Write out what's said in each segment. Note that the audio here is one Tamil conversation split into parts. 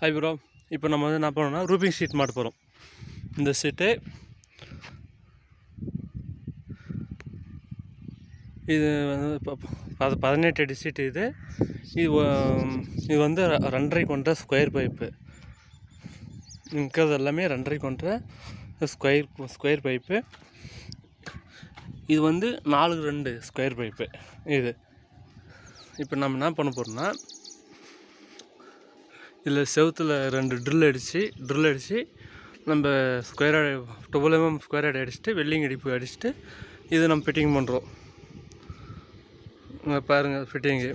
ஹாய் ப்ரோ, இப்போ நம்ம வந்து என்ன பண்ணோம்னா ரூபிங் ஷீட் மாட்ட போகிறோம். இந்த ஷீட்டு இது வந்து இப்போ 18 அடி ஷீட்டு. இது வந்து 2.5 கொண்ட ஸ்கொயர் பைப்பு. இருக்கிறது எல்லாமே 2.5 கொண்ட ஸ்கொயர் பைப்பு. இது வந்து 4x2 ஸ்கொயர் பைப்பு. இது இப்போ நம்ம என்ன பண்ண போகிறோம்னா, இதில் செவுத்தில் 2 ட்ரில் அடித்து நம்ம ஸ்கொயர் 12 mm ஸ்கொயர் அடி அடிச்சுட்டு வெல்டிங் அடிப்பு அடிச்சுட்டு இது நம்ம ஃபிட்டிங் பண்ணுறோம். இங்கே பாருங்கள், ஃபிட்டிங்கு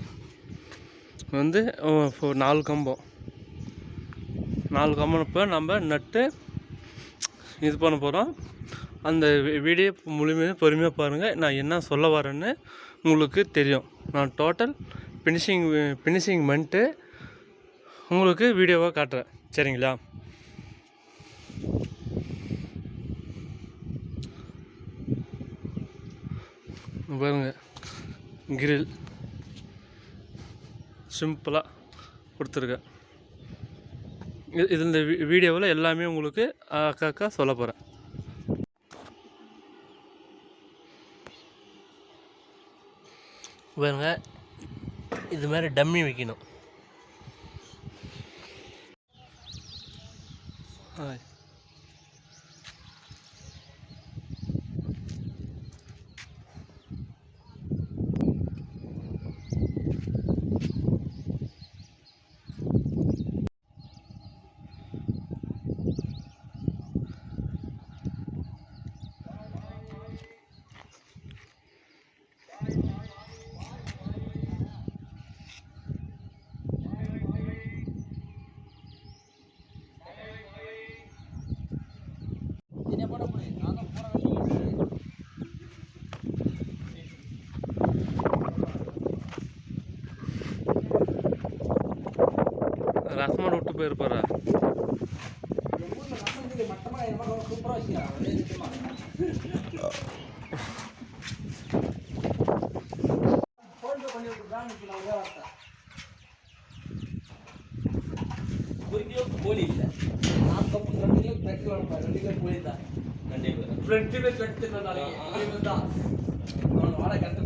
வந்து 4 கம்பம் இப்போ நம்ம நட்டு இது பண்ண போகிறோம். அந்த வீடியோ முழுமையாக பொறுமையாக பாருங்கள். நான் என்ன சொல்ல வரேன்னு உங்களுக்கு தெரியும். நான் டோட்டல் ஃபினிஷிங் பண்ணிட்டு உங்களுக்கு வீடியோவாக காட்டுறேன், சரிங்களா? பாருங்க, கிரில் சிம்பிளாக கொடுத்துருக்கேன். இது இந்த வீடியோவில் எல்லாமே உங்களுக்கு அக்கா சொல்ல போகிறேன். பாருங்க, இது மாதிரி டம்மி வைக்கணும். ரசமாடு விட்டு போயிருப்பாரா? கோழி இல்லை, கோழி தான் ஃப்ரெண்டு கட்டுனாலே தான் வாழை கட்டு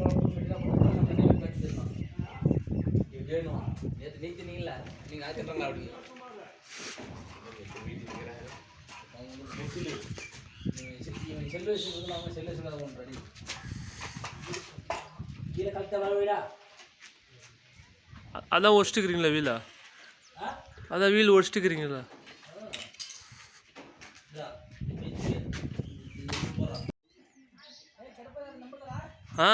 வேணும். நேற்று நீத்தினீங்கள, நீங்கள் ஆச்சுட்டாங்களா? அப்படி செல்லு வச்சுருக்கோம். அவங்க செல்லு வச்சுருக்காங்க பண்ணுறடி கீழே கழுத்த வர வீடா. அதான் ஒடிச்சுக்கிறீங்களா வீலா? அதான் வீல் ஒடிச்சுக்கிறீங்களா? ஆ,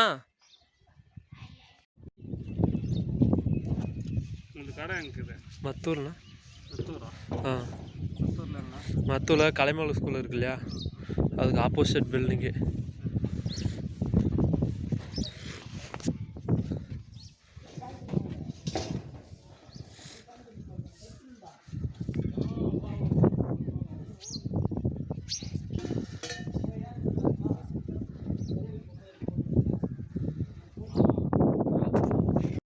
கடை இருக்குது மத்தூர்ண்ணா. மத்தூரா? ஆ, மத்தூரில் என்ன? மத்தூரில் கலைமலை ஸ்கூல் இருக்கு இல்லையா, அதுக்கு ஆப்போசிட் பில்டிங்கு.